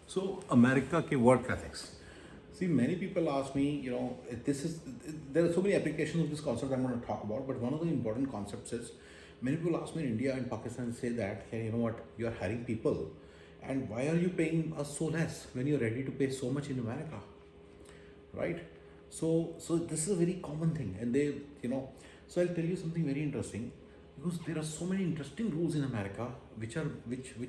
So America ke work ethics. See, many people ask me, there are so many applications of this concept I'm going to talk about, but one of the important concepts is many people ask me in India and Pakistan say that, hey, you know what, you're hiring people and why are you paying us so less when you're ready to pay so much in America, right? So this is a very common thing, and so I'll tell you something very interesting because there are so many interesting rules in America which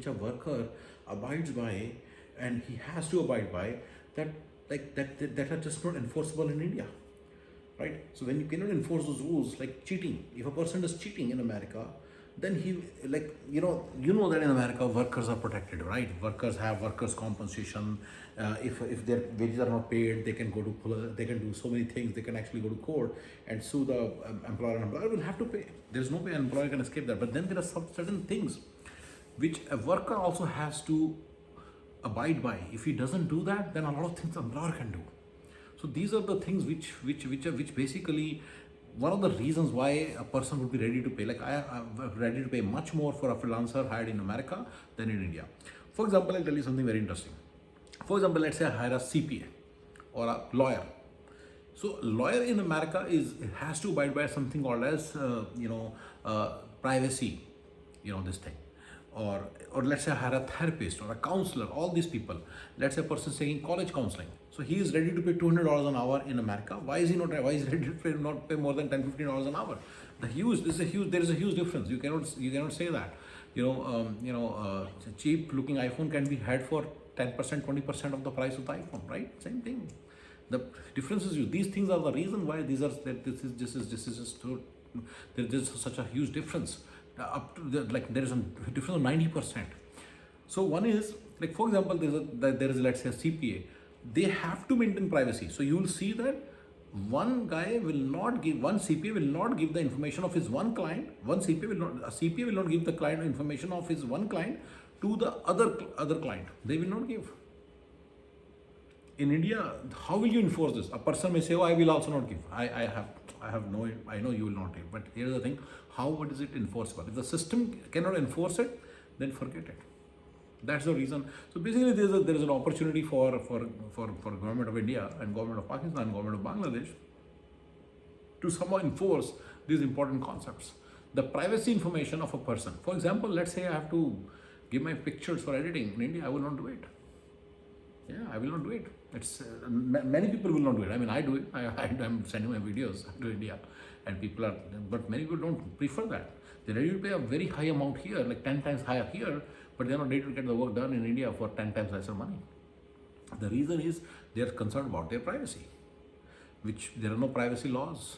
a worker abides by, and he has to abide by that that are just not enforceable in India, right? So when you cannot enforce those rules, like cheating, if a person is cheating in America, then he that in America workers are protected, right? Workers have workers compensation. If their wages are not paid, they can do so many things. They can actually go to court and sue the employer, and employer will have to pay. There's no way an employer can escape that. But then there are some certain things which a worker also has to abide by. If he doesn't do that, then a lot of things the employer can do. So these are the things which basically one of the reasons why a person would be ready to pay. Like I'm ready to pay much more for a freelancer hired in America than in India. For example, I'll tell you something very interesting. For example, let's say I hire a CPA or a lawyer. So lawyer in America has to abide by something called as privacy, this thing. Or let's say I hire a therapist or a counselor, all these people. Let's say a person is taking college counseling. So he is ready to pay $200 an hour in America. Why is he ready to not pay more than $10-15 an hour? There is a huge difference. You cannot say that. Cheap looking iPhone can be had for 10%, 20% of the price of the iPhone, right? Same thing. The difference is these things are the reason why this is such a huge difference. Up to there is a difference of 90%. So one is, like, for example, there is let's say a CPA. They have to maintain privacy. So you will see that one CPA will not give the information of his one client. A CPA will not give the client information of his one client to the other client. They will not give. In India, how will you enforce this? A person may say, "Oh, I will also not give. I know you will not give." But here's the thing: how is it enforceable? If the system cannot enforce it, then forget it. That's the reason. So basically, there is an opportunity for government of India and government of Pakistan and government of Bangladesh to somehow enforce these important concepts. The privacy information of a person. For example, let's say I have to give my pictures for editing in India. I will not do it. Yeah, I will not do it. It's many people will not do it. I mean, I do it. I'm sending my videos to India, and but many people don't prefer that. They're ready to pay a very high amount here, like 10 times higher here, but they're not ready to get the work done in India for 10 times lesser money. The reason is they're concerned about their privacy, which there are no privacy laws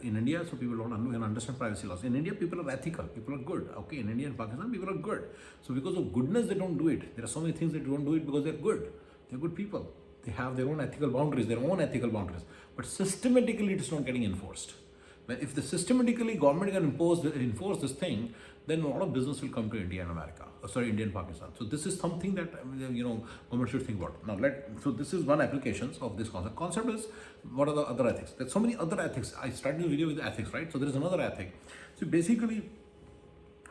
in India, so people don't even understand privacy laws. In India, people are ethical, people are good. Okay, in India and Pakistan, people are good. So because of goodness, they don't do it. There are so many things they don't do it because they're good. They're good people. They have their own ethical boundaries, but systematically it's not getting enforced. But if the systematically government can enforce this thing, then a lot of business will come to India and India and Pakistan. So this is something that government should think about. Now so this is one application of this concept. Concept is, what are the other ethics? There's so many other ethics. I started the video with ethics, right? So there is another ethic. So basically,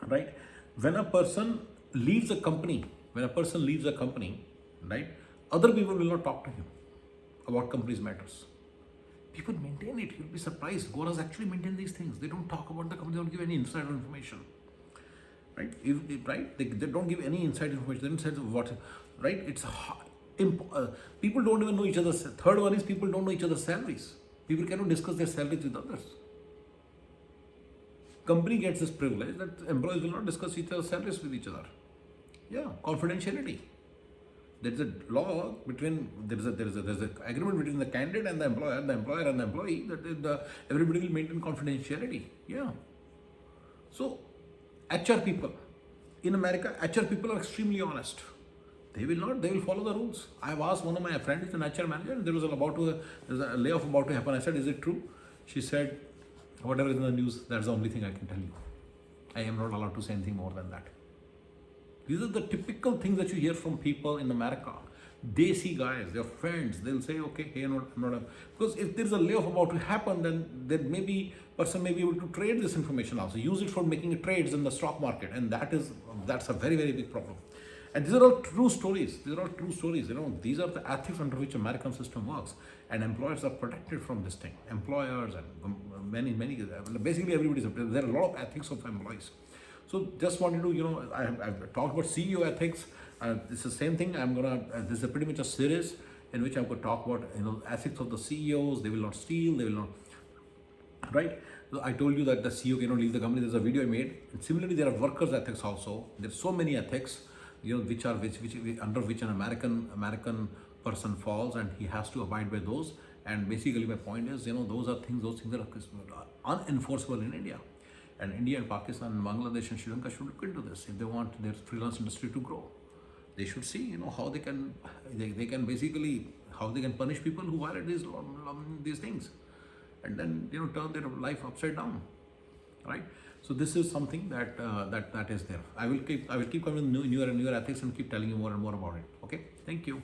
right, when a person leaves a company, right, other people will not talk to him about company's matters. People maintain it. You'll be surprised. Goras actually maintain these things. They don't talk about the company. They don't give any insider information. Right? They don't give any inside information. They don't say what. Right? People don't even know each other's. Third one is people don't know each other's salaries. People cannot discuss their salaries with others. Company gets this privilege that employees will not discuss each other's salaries with each other. Yeah, confidentiality. There is a law between there's an agreement between the candidate and the employer and the employee that everybody will maintain confidentiality. Yeah. So HR people in America, HR people are extremely honest. They will follow the rules. I've asked one of my friends, who's an HR manager, and there's a layoff about to happen. I said, "Is it true?" She said, "Whatever is in the news, that's the only thing I can tell you. I am not allowed to say anything more than that." These are the typical things that you hear from people in America. They see guys, their friends, they'll say, "Okay, hey, because if there's a layoff about to happen, then maybe person may be able to trade this information also, use it for making trades in the stock market, and that's a very, very big problem. And these are all true stories. These are all true stories. These are the ethics under which American system works, and employers are protected from this thing. Employers and many, basically everybody's. There are a lot of ethics of employees. So just wanted to, I've talked about CEO ethics. It's the same thing. This is pretty much a series in which I'm going to talk about, ethics of the CEOs. They will not steal. They will not, right? So I told you that the CEO cannot leave the company. There's a video I made. And similarly, there are workers' ethics also. There's so many ethics, which under which an American person falls, and he has to abide by those. And basically, my point is, those things that are unenforceable in India. And India and Pakistan and Bangladesh and Sri Lanka should look into this if they want their freelance industry to grow. They should see, how they can basically, how they can punish people who violate these things, and then turn their life upside down, right? So this is something that is there. I will keep coming with newer and newer ethics and keep telling you more and more about it. Okay, thank you.